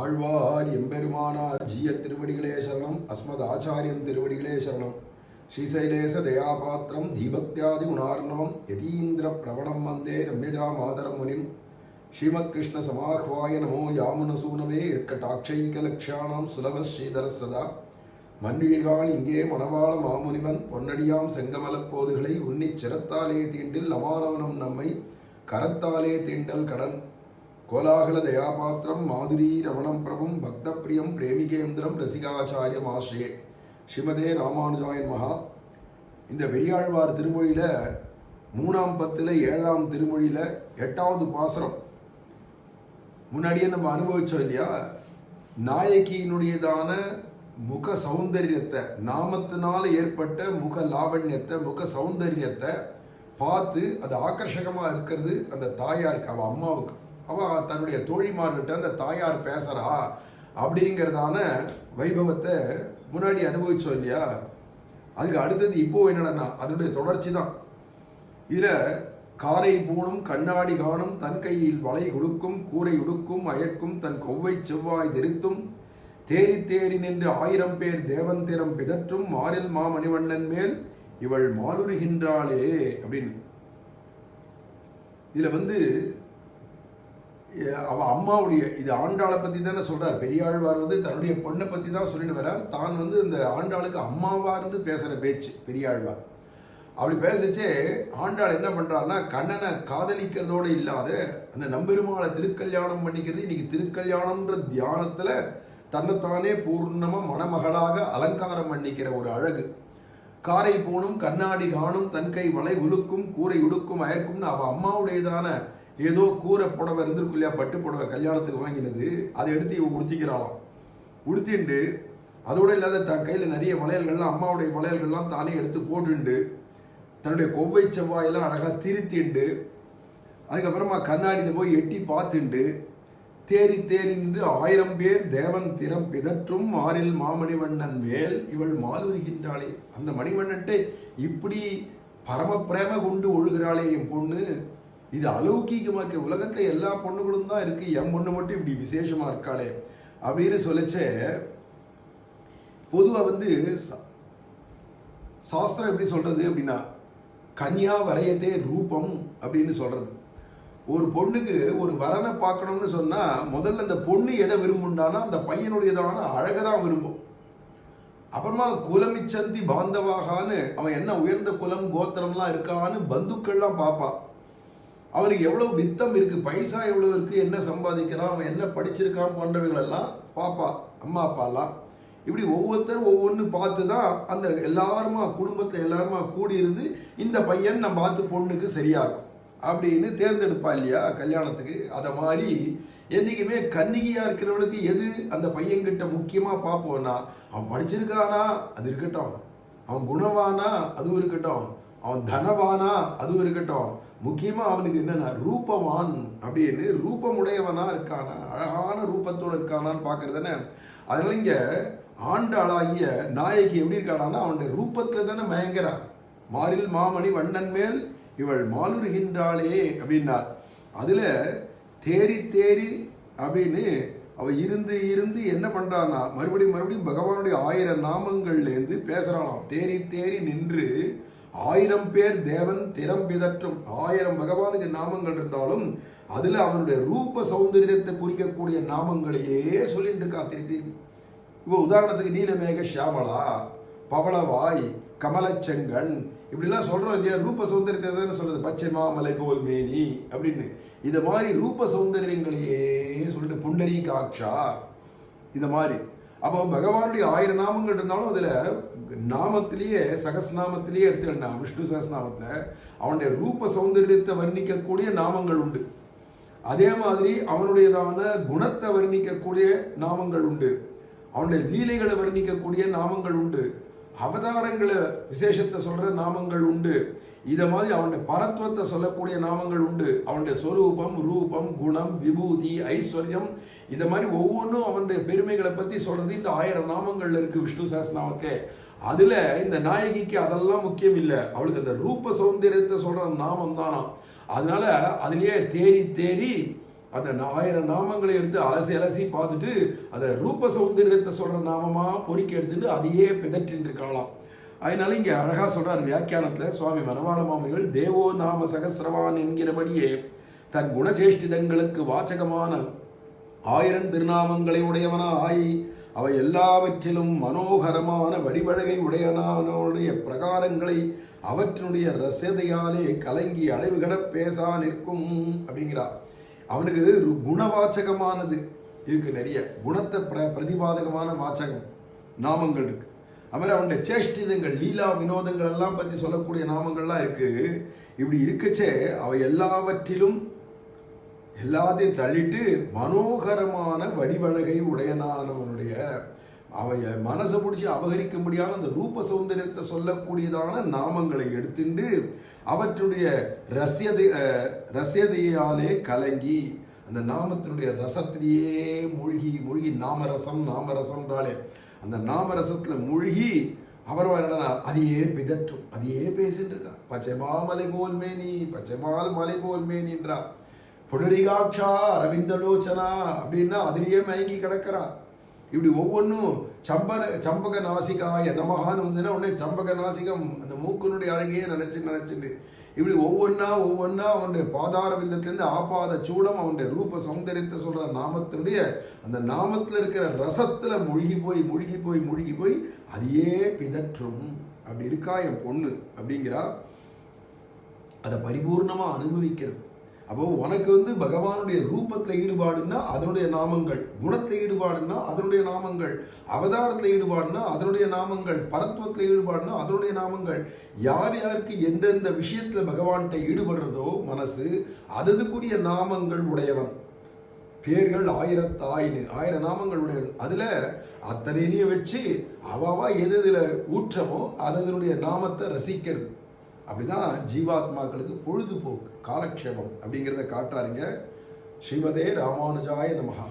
ஆழ்வார் எம்பெருமானார் ஜீயர் திருவடிகளே சரணம். அஸ்மத் ஆச்சாரியன் திருவடிகளே சரணம். ஸ்ரீசைலேச தயாபாத்திரம் தீபக்தியாதி குணார்ணவம் யதீந்திர பிரவணம் வந்தே ரம்யஜா மாதரம் முனிம். ஸ்ரீமத் கிருஷ்ண சமாஹ்வாய நமோ யாமுனசூனவே எற்கடாட்சைகலக்ஷானாம் சுலப ஸ்ரீதர சதா. மன்னுயிர்கள் இங்கே மணவாள மாமுனிவன் பொன்னடியாம் செங்கமலப் போதுகளை உன்னிச் சிரத்தாலே தீண்டில் அமானவனும் நம்மை கரத்தாலே தீண்டல் கடன். கோலாகல தயாபாத்திரம் மாதுரி ரமணம் பிரபும் பக்தப்பிரியம் பிரேமிகேந்திரம் ரசிகாச்சாரியம் ஆஸ்ரயே. ஸ்ரீமதே ராமானுஜாயன் மகா. இந்த பெரியாழ்வார் திருமொழியில் 3ஆம் பத்தில் 7ஆம் திருமொழியில் 8வது பாசுரம் முன்னாடியே நம்ம அனுபவிச்சோம் இல்லையா? நாயகியினுடையதான முக சௌந்தரியத்தை, நாமத்தினால ஏற்பட்ட முக லாவண்யத்தை, முக சௌந்தரியத்தை பார்த்து அது ஆக்கர்ஷகமாக இருக்கிறது அந்த தாயாருக்கு, அவள் அம்மாவுக்கு. அவள் தன்னுடைய தோழிமார்கிட்ட அந்த தாயார் பேசுகிறா அப்படிங்கிறதான வைபவத்தை முன்னாடி அனுபவிச்சோம் இல்லையா? அதுக்கு அடுத்தது இப்போ என்னடனா அதனுடைய தொடர்ச்சி தான். இதில் காரை பூணும் கண்ணாடி காணும் தன் கையில் வளை கொடுக்கும் கூரை உடுக்கும் அயர்க்கும் தன் கொவ்வை செவ்வாய் திருத்தும் தேரி தேரி நின்று 1000 பேர் தேவன் திறம் பிதற்றும் மாறில் மாமணிவண்ணன் மேல் இவள் மாலுருகின்றாளே அப்படின்னு. இதில் அவள் அம்மாவுடைய, இது ஆண்டாளை பற்றி தானே சொல்கிறார் பெரியாழ்வார். தன்னுடைய பொண்ணை பற்றி தான் சொல்லிட்டு வர்றார். தான் இந்த ஆண்டாளுக்கு அம்மாவாக இருந்து பேசுகிற பேச்சு பெரியாழ்வார். அப்படி பேசிச்சே ஆண்டாள் என்ன பண்ணுறாருன்னா, கண்ணனை காதலிக்கிறதோடு இல்லாத அந்த நம்பெருமாளை திருக்கல்யாணம் பண்ணிக்கிறது. இன்னைக்கு திருக்கல்யாணம்ன்ற தியானத்தில் தன்னைத்தானே பூர்ணமாக மணமகளாக அலங்காரம் பண்ணிக்கிற ஒரு அழகு. காரை பூணும் கண்ணாடி காணும் தன் கை வளை உலுக்கும் கூரை உடுக்கும் அயர்க்கும்னு அவள் அம்மாவுடையதான ஏதோ கூரை புடவை இருந்திருக்கு இல்லையா, பட்டு புடவை கல்யாணத்துக்கு வாங்கினது, அதை எடுத்து இவ உடுத்திக்கிறாளாம். உடுத்திண்டு அதோடு இல்லாத தன் கையில் நிறைய வளையல்கள்லாம், அம்மாவுடைய வளையல்கள்லாம் தானே எடுத்து போட்டுண்டு தன்னுடைய கொவ்வை செவ்வாயெல்லாம் அழகாக திருத்திண்டு அதுக்கப்புறமா கண்ணாடியில் போய் எட்டி பார்த்துண்டு தேரி தேரி நின்று 1000 பேர் தேவன் திறம் பிதற்றும் மாறில் மாமணிவண்ணன் மேல் இவள் மாலுருகின்றாளே. அந்த மணிவண்ணன்ட்டு இப்படி பரமப்பிரேம கொண்டு ஒழுகிறாளே என் பொண்ணு, இது அலௌகீகமாக இருக்க. உலகத்தில் எல்லா பொண்ணுகளும் தான் இருக்குது, என் பொண்ணு மட்டும் இப்படி விசேஷமாக இருக்காளே அப்படின்னு சொல்லிச்சே. பொதுவாக சாஸ்திரம் எப்படி சொல்கிறது அப்படின்னா, கன்யா வரையதே ரூபம் அப்படின்னு சொல்கிறது. ஒரு பொண்ணுக்கு ஒரு வரனை பார்க்கணும்னு சொன்னால் முதல்ல அந்த பொண்ணு எதை விரும்புண்டானா அந்த பையனுடையதான அழகை தான் விரும்பும். அப்புறமா குலமிச்சந்தி பாந்தவாகான்னு அவன் என்ன உயர்ந்த குலம் கோத்திரம்லாம் இருக்கான்னு பந்துக்கள்லாம் பார்ப்பா. அவனுக்கு எவ்வளோ வித்தம் இருக்குது, பைசா எவ்வளோ இருக்குது, என்ன சம்பாதிக்கிறான், அவன் என்ன படிச்சிருக்கான் போன்றவைகளெல்லாம் பார்ப்பா அம்மா அப்பாலாம். இப்படி ஒவ்வொருத்தரும் ஒவ்வொன்று பார்த்து தான் அந்த எல்லாருமா குடும்பத்தை எல்லாருமா கூடியிருந்து இந்த பையன் நம்ம பார்த்து பொண்ணுக்கு சரியாக இருக்கும் அப்படின்னு தேர்ந்தெடுப்பா இல்லையா கல்யாணத்துக்கு. அதை மாதிரி என்றைக்குமே கன்னிகையாக இருக்கிறவளுக்கு எது அந்த பையன்கிட்ட முக்கியமாக பார்ப்போன்னா, அவன் படிச்சிருக்கானா அது இருக்கட்டும், அவன் குணவானா அதுவும் இருக்கட்டும், அவன் தனவானா அதுவும் இருக்கட்டும், முக்கியமாக அவனுக்கு என்னென்னா ரூபவான் அப்படின்னு, ரூபமுடையவனா இருக்கானா, அழகான ரூபத்தோடு இருக்கானான்னு பார்க்குறது தானே. அதனால இங்கே ஆண்டாளாகிய நாயகி எப்படி இருக்காடான்னா அவனுடைய ரூபத்தில் தானே மயங்கிறான். மாறில் மாமணி வண்ணன் மேல் இவள் மாலுருகின்றாளே அப்படின்னார். அதில் தேரி தேரி அப்படின்னு அவள் இருந்து இருந்து என்ன பண்ணுறான்னா மறுபடியும் பகவானுடைய 1000 நாமங்கள்லேருந்து பேசுகிறாளாம். தேரி தேரி நின்று 1000 பேர் தேவன் திறம் பிதற்றும். 1000 பகவானுக்கு நாமங்கள் இருந்தாலும் அதில் அவனுடைய ரூப சௌந்தரியத்தை குறிக்கக்கூடிய நாமங்களையே சொல்லிட்டு இருக்கா திருப்பி. இப்போ உதாரணத்துக்கு நீலமேக ஷியாமலா, பவளவாய், கமலச்செங்கன் இப்படிலாம் சொல்கிறோம் இல்லையா? ரூப சௌந்தரியத்தை தானே சொல்கிறது. பச்சை மாமலை போல் மேனி அப்படின்னு இந்த மாதிரி ரூப சௌந்தரியங்களையே சொல்லிட்டு புண்டரீகாட்சா இந்த மாதிரி. அப்போ பகவானுடைய 1000 நாமங்கள் இருந்தாலும் அதில் நாமத்திலேயே சகஸ்நாமத்திலேயே எடுத்துக்கிட்டா விஷ்ணு சகஸ்நாமத்தில் அவனுடைய ரூப சௌந்தரியத்தை வர்ணிக்கக்கூடிய நாமங்கள் உண்டு. அதே மாதிரி அவனுடையதான குணத்தை வர்ணிக்கக்கூடிய நாமங்கள் உண்டு, அவனுடைய லீலைகளை வர்ணிக்கக்கூடிய நாமங்கள் உண்டு, அவதாரங்களை விசேஷத்தை சொல்கிற நாமங்கள் உண்டு. இதை மாதிரி அவனுடைய பரத்வத்தை சொல்லக்கூடிய நாமங்கள் உண்டு. அவனுடைய ஸ்வரூபம், ரூபம், குணம், விபூதி, ஐஸ்வர்யம் இதை மாதிரி ஒவ்வொன்றும் அவனுடைய பெருமைகளை பற்றி சொல்கிறது இந்த 1000 நாமங்கள் இருக்குது விஷ்ணு சஹஸ்ரநாமத்தை. அதில் இந்த நாயகிக்கு அதெல்லாம் முக்கியம் இல்லை, அவளுக்கு அந்த ரூப சௌந்தரியத்தை சொல்கிற நாமம் தானா. அதனால அதுலேயே தேரி தேரி அந்த 1000 நாமங்களை எடுத்து அலசி அலசி பார்த்துட்டு அதை ரூப சௌந்தரியத்தை சொல்ற நாமமா பொறுக்கி எடுத்துட்டு அதையே பிதற்றின்னு இருக்கலாம். அதனால இங்க அழகா சொல்றார் வியாக்கியானத்துல சுவாமி மனவாள மாமனிகள், தேவோ நாம சகசிரவான் என்கிறபடியே தன் குணச்சேஷ்டிதங்களுக்கு வாச்சகமான 1000 திருநாமங்களை உடையவனாய் அவை எல்லாவற்றிலும் மனோகரமான வடிவழகை உடையவனுடைய பிரகாரங்களை அவற்றினுடைய ரசதையாலே கலங்கி அளவுகட பேசா நிற்கும் அப்படிங்கிறார். அவனுக்கு குணவாச்சகமானது இருக்கு, நிறைய குணத்தை பிரதிபாதகமான வாச்சகம் நாமங்கள் இருக்கு. அதுமாதிரி அவனுடைய சேஷ்டிதங்கள் லீலா வினோதங்கள் எல்லாம் பற்றி சொல்லக்கூடிய நாமங்கள்லாம் இருக்கு. இப்படி இருக்கச்சே அவை எல்லாத்தையும் தள்ளிட்டு மனோகரமான வடிவழகை உடையனானவனுடைய அவைய மனசை பிடிச்சி அபகரிக்க முடியாத அந்த ரூப சௌந்தரியத்தை சொல்லக்கூடியதான நாமங்களை எடுத்துட்டு அவற்றுடைய ரசியதையாலே கலங்கி அந்த நாமத்தினுடைய ரசத்திலேயே மூழ்கி நாமரசம்ன்றாலே அந்த நாமரசத்தில் மூழ்கி அப்புறம் என்னன்னா அதையே பிதற்றும், அதையே பேசிட்டு இருக்கா. பச்சைமாமலை போல் மேனி பச்சைமால் மலை போல் மேனின்றா. புனரிகாட்சா அரவிந்தலோச்சனா அப்படின்னா அதிலேயே மயங்கி கிடக்கிறா. இப்படி ஒவ்வொன்றும் சம்பக நாசிகாய நமகான்னு வந்துன்னா உடனே சம்பக நாசிகம் அந்த மூக்கனுடைய அழகையே நினைச்சுட்டு இப்படி ஒவ்வொன்றா அவனுடைய பாதார வில்லத்திலேருந்து ஆபாத சூடம் அவனுடைய ரூப சௌந்தரியத்தை சொல்ற நாமத்தினுடைய அந்த நாமத்தில் இருக்கிற ரசத்துல மூழ்கி போய் அதையே பிதற்றும். அப்படி இருக்கா என் பொண்ணு அப்படிங்கிறா. அதை பரிபூர்ணமா அனுபவிக்கிறது. அப்போ உனக்கு பகவானுடைய ரூபத்தில் ஈடுபாடுன்னா அதனுடைய நாமங்கள், குணத்தில் ஈடுபாடுன்னா அதனுடைய நாமங்கள், அவதாரத்தில் ஈடுபாடுனா அதனுடைய நாமங்கள், பரத்துவத்தில் ஈடுபாடுனா அதனுடைய நாமங்கள். யார் யாருக்கு எந்தெந்த விஷயத்தில் பகவான்கிட்ட ஈடுபடுறதோ மனசு அதுக்குரிய நாமங்கள் உடையவன். பேர்கள் 1000 நாமங்கள் உடையவன். அதில் அத்தனையும் வச்சு அவாவா எதுல ஊற்றமோ அதனுடைய நாமத்தை ரசிக்கிறது. அப்படிதான் ஜீவாத்மாக்களுக்கு பொழுதுபோக்கு காலக்ஷேபம் அப்படிங்கிறத காட்டுறாருங்க. ஸ்ரீமதே ராமானுஜாய நமஹா.